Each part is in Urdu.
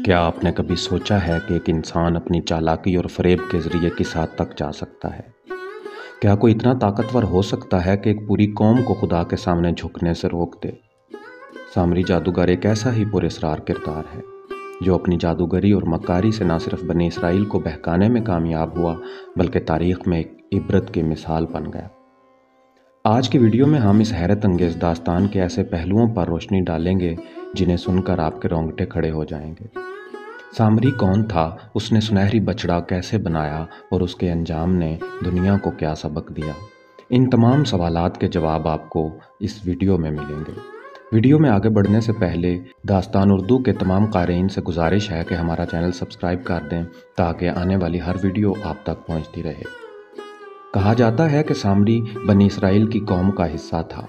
کیا آپ نے کبھی سوچا ہے کہ ایک انسان اپنی چالاکی اور فریب کے ذریعے کس حد تک جا سکتا ہے؟ کیا کوئی اتنا طاقتور ہو سکتا ہے کہ ایک پوری قوم کو خدا کے سامنے جھکنے سے روک دے؟ سامری جادوگر ایک ایسا ہی پراسرار کردار ہے جو اپنی جادوگری اور مکاری سے نہ صرف بنی اسرائیل کو بہکانے میں کامیاب ہوا بلکہ تاریخ میں ایک عبرت کی مثال بن گیا۔ آج کی ویڈیو میں ہم اس حیرت انگیز داستان کے ایسے پہلوؤں پر روشنی ڈالیں گے جنہیں سن کر آپ کے رونگٹے کھڑے ہو جائیں گے۔ سامری کون تھا، اس نے سنہری بچڑا کیسے بنایا اور اس کے انجام نے دنیا کو کیا سبق دیا؟ ان تمام سوالات کے جواب آپ کو اس ویڈیو میں ملیں گے۔ ویڈیو میں آگے بڑھنے سے پہلے داستان اردو کے تمام قارئین سے گزارش ہے کہ ہمارا چینل سبسکرائب کر دیں تاکہ آنے والی ہر ویڈیو آپ تک پہنچتی رہے۔ کہا جاتا ہے کہ سامری بنی اسرائیل کی قوم کا حصہ تھا،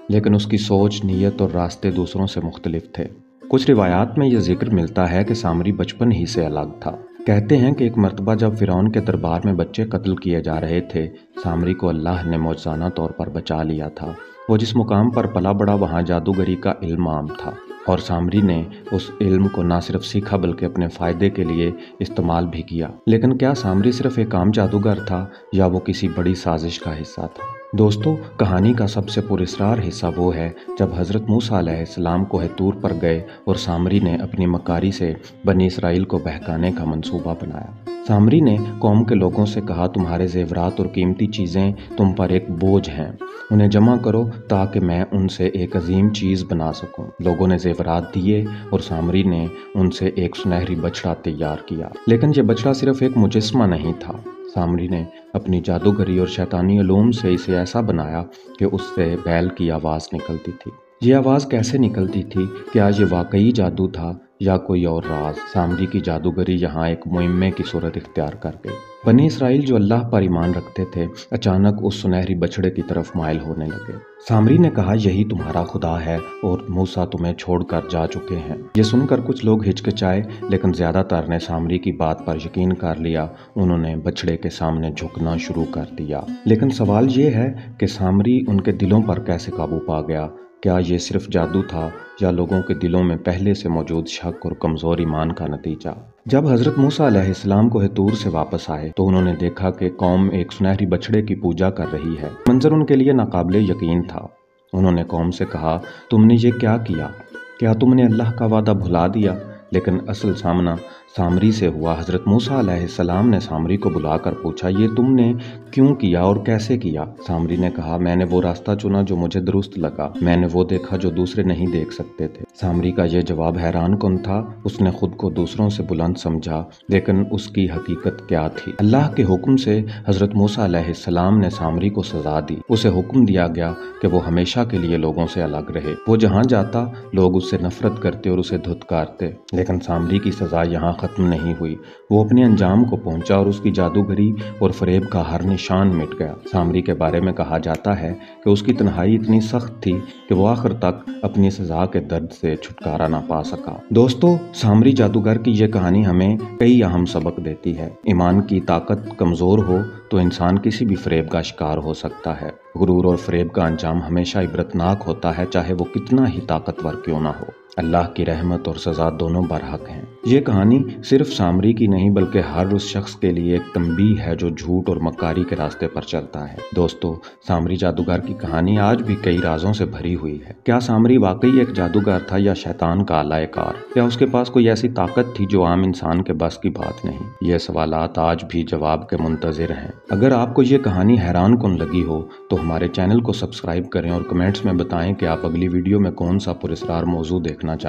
لیکن اس کی سوچ، نیت اور راستے دوسروں سے مختلف تھے۔ کچھ روایات میں یہ ذکر ملتا ہے کہ سامری بچپن ہی سے الگ تھا۔ کہتے ہیں کہ ایک مرتبہ جب فرعون کے دربار میں بچے قتل کیے جا رہے تھے، سامری کو اللہ نے معجزانہ طور پر بچا لیا تھا۔ وہ جس مقام پر پلا بڑا وہاں جادوگری کا علم عام تھا، اور سامری نے اس علم کو نہ صرف سیکھا بلکہ اپنے فائدے کے لیے استعمال بھی کیا۔ لیکن کیا سامری صرف ایک عام جادوگر تھا یا وہ کسی بڑی سازش کا حصہ تھا؟ دوستو، کہانی کا سب سے پراسرار حصہ وہ ہے جب حضرت موسیٰ علیہ السلام کوہ طور پر گئے اور سامری نے اپنی مکاری سے بنی اسرائیل کو بہکانے کا منصوبہ بنایا۔ سامری نے قوم کے لوگوں سے کہا، تمہارے زیورات اور قیمتی چیزیں تم پر ایک بوجھ ہیں، انہیں جمع کرو تاکہ میں ان سے ایک عظیم چیز بنا سکوں۔ لوگوں نے زیورات دیے اور سامری نے ان سے ایک سنہری بچڑا تیار کیا۔ لیکن یہ بچڑا صرف ایک مجسمہ نہیں تھا۔ سامری نے اپنی جادوگری اور شیطانی علوم سے اسے ایسا بنایا کہ اس سے بیل کی آواز نکلتی تھی۔ یہ آواز کیسے نکلتی تھی؟ کیا یہ واقعی جادو تھا یا کوئی اور راز؟ سامری کی جادوگری یہاں ایک معمے کی صورت اختیار کر گئی۔ بنی اسرائیل جو اللہ پر ایمان رکھتے تھے، اچانک اس سنہری بچڑے کی طرف مائل ہونے لگے۔ سامری نے کہا، یہی تمہارا خدا ہے اور موسیٰ تمہیں چھوڑ کر جا چکے ہیں۔ یہ سن کر کچھ لوگ ہچکچائے، لیکن زیادہ تر نے سامری کی بات پر یقین کر لیا۔ انہوں نے بچڑے کے سامنے جھکنا شروع کر دیا۔ لیکن سوال یہ ہے کہ سامری ان کے دلوں پر کیسے قابو پا گیا؟ کیا یہ صرف جادو تھا یا لوگوں کے دلوں میں پہلے سے موجود شک اور کمزور ایمان کا نتیجہ؟ جب حضرت موسیٰ علیہ السلام کوہ طور سے واپس آئے تو انہوں نے دیکھا کہ قوم ایک سنہری بچڑے کی پوجا کر رہی ہے۔ منظر ان کے لیے ناقابل یقین تھا۔ انہوں نے قوم سے کہا، تم نے یہ کیا کیا؟ کیا تم نے اللہ کا وعدہ بھلا دیا؟ لیکن اصل سامنا سامری سے ہوا۔ حضرت موسیٰ علیہ السلام نے سامری کو بلا کر پوچھا، یہ تم نے کیوں کیا اور کیسے کیا؟ سامری نے کہا، میں نے وہ راستہ چنا جو مجھے درست لگا، میں نے وہ دیکھا جو دوسرے نہیں دیکھ سکتے تھے۔ سامری کا یہ جواب حیران کن تھا۔ اس نے خود کو دوسروں سے بلند سمجھا، لیکن اس کی حقیقت کیا تھی؟ اللہ کے حکم سے حضرت موسیٰ علیہ السلام نے سامری کو سزا دی۔ اسے حکم دیا گیا کہ وہ ہمیشہ کے لیے لوگوں سے الگ رہے۔ وہ جہاں جاتا لوگ اس سے نفرت کرتے اور اسے دھتکارتے، لیکن سامری کی سزا یہاں ختم نہیں ہوئی۔ وہ اپنے انجام کو پہنچا اور اس کی جادوگری اور فریب کا ہر نشان مٹ گیا۔ سامری کے بارے میں کہا جاتا ہے کہ اس کی تنہائی اتنی سخت تھی کہ وہ آخر تک اپنی سزا کے درد سے چھٹکارا نہ پا سکا۔ دوستو، سامری جادوگر کی یہ کہانی ہمیں کئی اہم سبق دیتی ہے۔ ایمان کی طاقت کمزور ہو تو انسان کسی بھی فریب کا شکار ہو سکتا ہے۔ غرور اور فریب کا انجام ہمیشہ عبرتناک ہوتا ہے، چاہے وہ کتنا ہی طاقتور کیوں نہ ہو۔ اللہ کی رحمت اور سزا دونوں برحق ہیں۔ یہ کہانی صرف سامری کی نہیں بلکہ ہر اس شخص کے لیے ایک تنبیہ ہے جو جھوٹ اور مکاری کے راستے پر چلتا ہے۔ دوستو، سامری جادوگر کی کہانی آج بھی کئی رازوں سے بھری ہوئی ہے۔ کیا سامری واقعی ایک جادوگر تھا یا شیطان کا آلہ کار؟ یا اس کے پاس کوئی ایسی طاقت تھی جو عام انسان کے بس کی بات نہیں؟ یہ سوالات آج بھی جواب کے منتظر ہیں۔ اگر آپ کو یہ کہانی حیران کن لگی ہو تو ہمارے چینل کو سبسکرائب کریں اور کمنٹس میں بتائیں کہ آپ اگلی ویڈیو میں کون سا پراسرار موضوع دیکھنا چاہتے ہیں۔